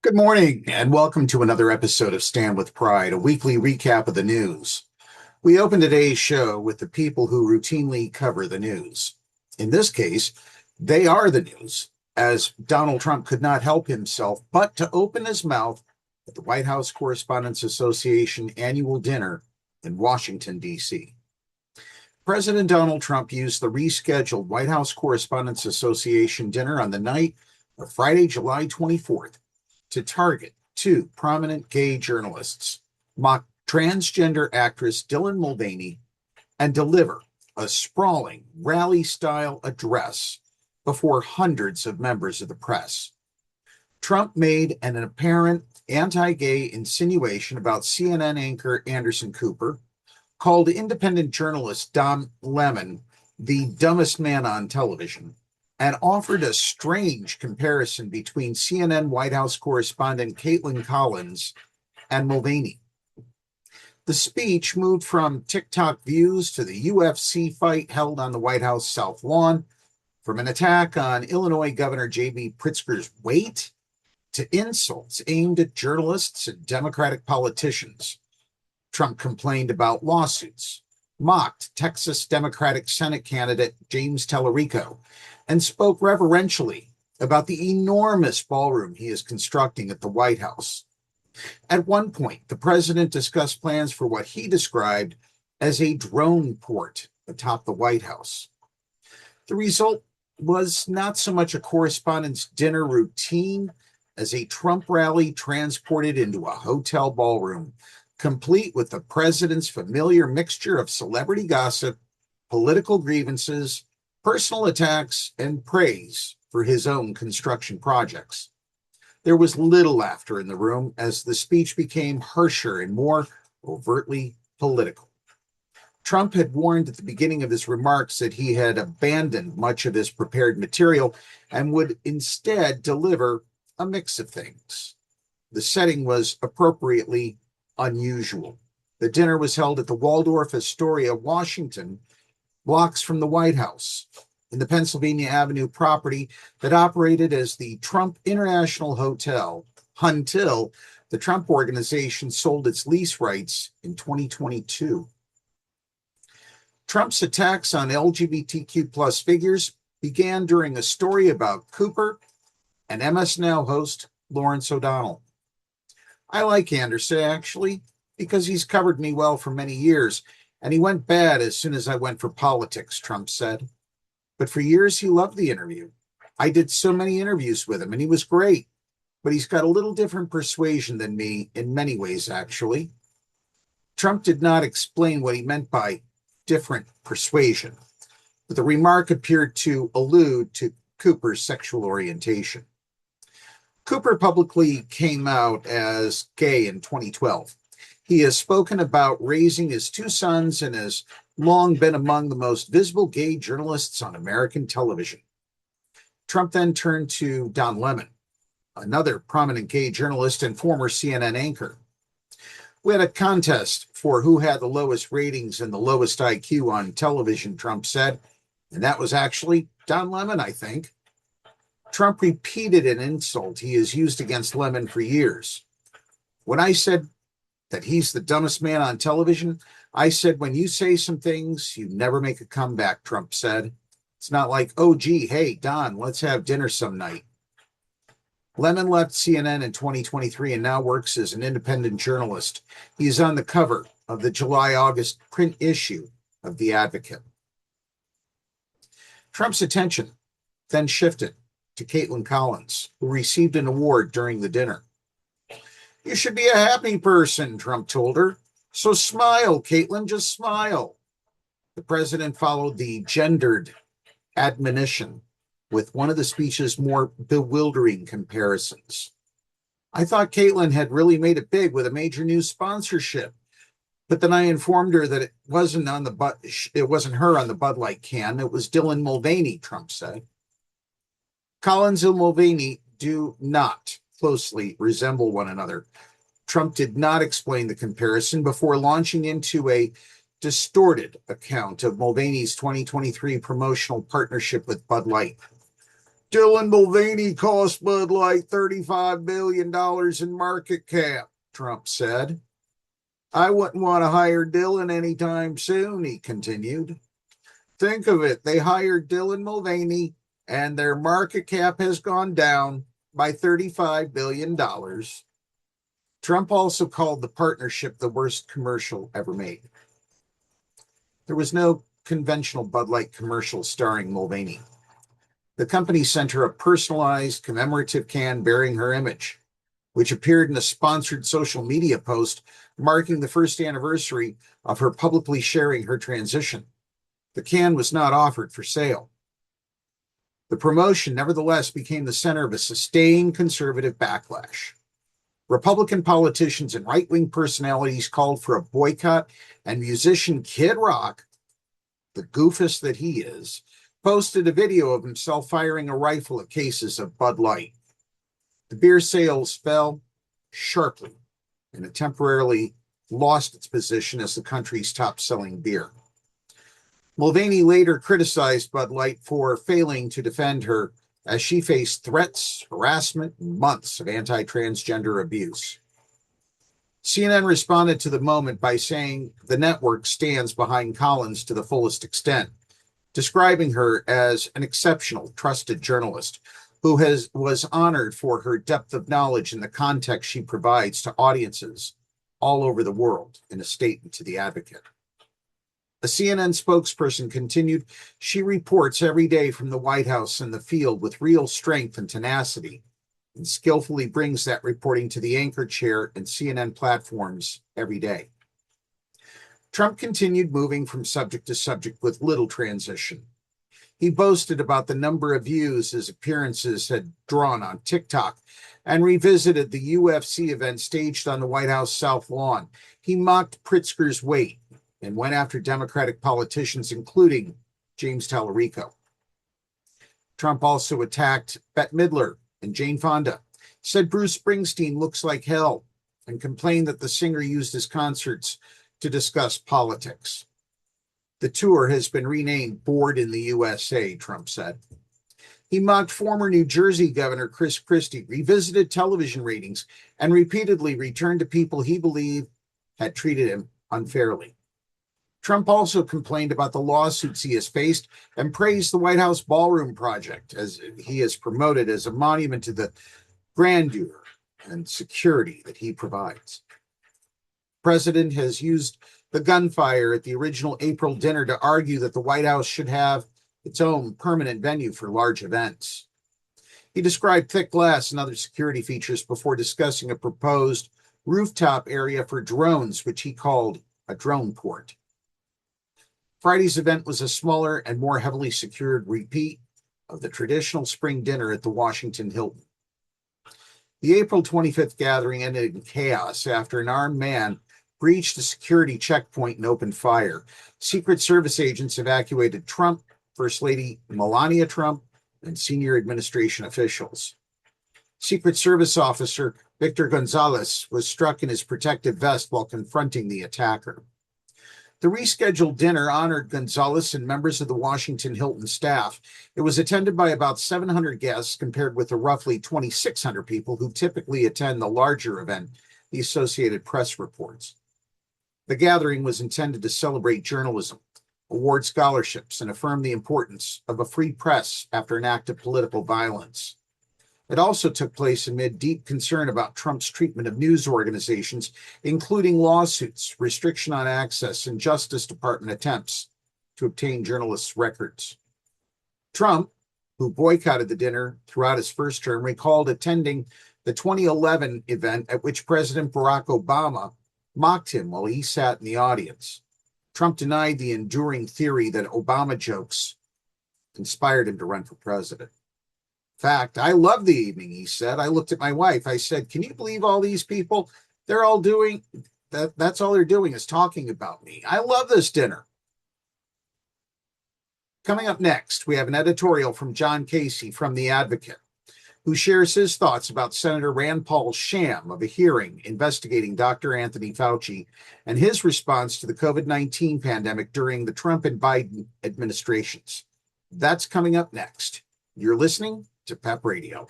Good morning, and welcome to another episode of Stand with Pride, a weekly recap of the news. We open today's show with the people who routinely cover the news. In this case, they are the news, as Donald Trump could not help himself but to open his mouth at the White House Correspondents Association annual dinner in Washington, D.C. President Donald Trump used the rescheduled White House Correspondents Association dinner on the night of Friday, July 24th, to target two prominent gay journalists, mock transgender actress Dylan Mulvaney, and deliver a sprawling rally-style address before hundreds of members of the press. Trump made an apparent anti-gay insinuation about CNN anchor Anderson Cooper, called independent journalist Don Lemon the dumbest man on television, and offered a strange comparison between CNN White House correspondent Kaitlan Collins and Mulvaney. The speech moved from TikTok views to the UFC fight held on the White House South Lawn, from an attack on Illinois Governor J.B. Pritzker's weight to insults aimed at journalists and Democratic politicians. Trump complained about lawsuits, mocked Texas Democratic Senate candidate James Tellerico, and spoke reverentially about the enormous ballroom he is constructing at the White House. At one point, the president discussed plans for what he described as a drone port atop the White House. The result was not so much a correspondence dinner routine as a Trump rally transported into a hotel ballroom, complete with the president's familiar mixture of celebrity gossip, political grievances, personal attacks, and praise for his own construction projects. There was little laughter in the room as the speech became harsher and more overtly political. Trump had warned at the beginning of his remarks that he had abandoned much of his prepared material and would instead deliver a mix of things. The setting was appropriately unusual. The dinner was held at the Waldorf Astoria, Washington, blocks from the White House, in the Pennsylvania Avenue property that operated as the Trump International Hotel until the Trump Organization sold its lease rights in 2022. Trump's attacks on LGBTQ plus figures began during a story about Cooper and MS Now host Lawrence O'Donnell. I like Anderson, actually, because he's covered me well for many years, and he went bad as soon as I went for politics, Trump said. But for years, he loved the interview. I did so many interviews with him, and he was great. But he's got a little different persuasion than me in many ways, actually. Trump did not explain what he meant by different persuasion, but the remark appeared to allude to Cooper's sexual orientation. Cooper publicly came out as gay in 2012. He has spoken about raising his two sons and has long been among the most visible gay journalists on American television. Trump then turned to Don Lemon, another prominent gay journalist and former CNN anchor. We had a contest for who had the lowest ratings and the lowest IQ on television, Trump said, and that was actually Don Lemon, I think. Trump repeated an insult he has used against Lemon for years. When I said that he's the dumbest man on television, I said, when you say some things, you never make a comeback, Trump said. It's not like, oh, gee, hey, Don, let's have dinner some night. Lemon left CNN in 2023 and now works as an independent journalist. He is on the cover of the July-August print issue of The Advocate. Trump's attention then shifted to Kaitlan Collins, who received an award during the dinner. You should be a happy person, Trump told her. So smile, Kaitlan, just smile. The president followed the gendered admonition with one of the speech's more bewildering comparisons. I thought Kaitlan had really made it big with a major news sponsorship, but then I informed her that it wasn't her on the Bud Light can. It was Dylan Mulvaney, Trump said. Collins and Mulvaney do not closely resemble one another. Trump did not explain the comparison before launching into a distorted account of Mulvaney's 2023 promotional partnership with Bud Light. Dylan Mulvaney cost Bud Light $35 billion in market cap, Trump said. I wouldn't want to hire Dylan anytime soon, he continued. Think of it, they hired Dylan Mulvaney and their market cap has gone down by $35 billion. Trump also called the partnership the worst commercial ever made. There was no conventional Bud Light commercial starring Mulvaney. The company sent her a personalized commemorative can bearing her image, which appeared in a sponsored social media post marking the first anniversary of her publicly sharing her transition. The can was not offered for sale. The promotion, nevertheless, became the center of a sustained conservative backlash. Republican politicians and right-wing personalities called for a boycott, and musician Kid Rock, the goofus that he is, posted a video of himself firing a rifle at cases of Bud Light. The beer sales fell sharply, and it temporarily lost its position as the country's top-selling beer. Mulvaney later criticized Bud Light for failing to defend her as she faced threats, harassment, and months of anti-transgender abuse. CNN responded to the moment by saying the network stands behind Collins to the fullest extent, describing her as an exceptional, trusted journalist who was honored for her depth of knowledge and the context she provides to audiences all over the world in a statement to The Advocate. A CNN spokesperson continued, she reports every day from the White House and the field with real strength and tenacity, and skillfully brings that reporting to the anchor chair and CNN platforms every day. Trump continued moving from subject to subject with little transition. He boasted about the number of views his appearances had drawn on TikTok and revisited the UFC event staged on the White House South Lawn. He mocked Pritzker's weight and went after Democratic politicians, including James Tallarico. Trump also attacked Bette Midler and Jane Fonda, said Bruce Springsteen looks like hell, and complained that the singer used his concerts to discuss politics. The tour has been renamed Bored in the USA, Trump said. He mocked former New Jersey Governor Chris Christie, revisited television ratings, and repeatedly returned to people he believed had treated him unfairly. Trump also complained about the lawsuits he has faced and praised the White House Ballroom Project, as he has promoted as a monument to the grandeur and security that he provides. The president has used the gunfire at the original April dinner to argue that the White House should have its own permanent venue for large events. He described thick glass and other security features before discussing a proposed rooftop area for drones, which he called a drone port. Friday's event was a smaller and more heavily secured repeat of the traditional spring dinner at the Washington Hilton. The April 25th gathering ended in chaos after an armed man breached a security checkpoint and opened fire. Secret Service agents evacuated Trump, First Lady Melania Trump, and senior administration officials. Secret Service officer Victor Gonzalez was struck in his protective vest while confronting the attacker. The rescheduled dinner honored Gonzalez and members of the Washington Hilton staff. It was attended by about 700 guests compared with the roughly 2,600 people who typically attend the larger event, the Associated Press reports. The gathering was intended to celebrate journalism, award scholarships, and affirm the importance of a free press after an act of political violence. It also took place amid deep concern about Trump's treatment of news organizations, including lawsuits, restriction on access, and Justice Department attempts to obtain journalists' records. Trump, who boycotted the dinner throughout his first term, recalled attending the 2011 event at which President Barack Obama mocked him while he sat in the audience. Trump denied the enduring theory that Obama jokes inspired him to run for president. In fact, I loved the evening, he said. I looked at my wife. I said, can you believe all these people? They're all doing that. That's all they're doing is talking about me. I love this dinner. Coming up next, we have an editorial from John Casey from The Advocate, who shares his thoughts about Senator Rand Paul's sham of a hearing investigating Dr. Anthony Fauci and his response to the COVID-19 pandemic during the Trump and Biden administrations. That's coming up next. You're listening to PEP Radio.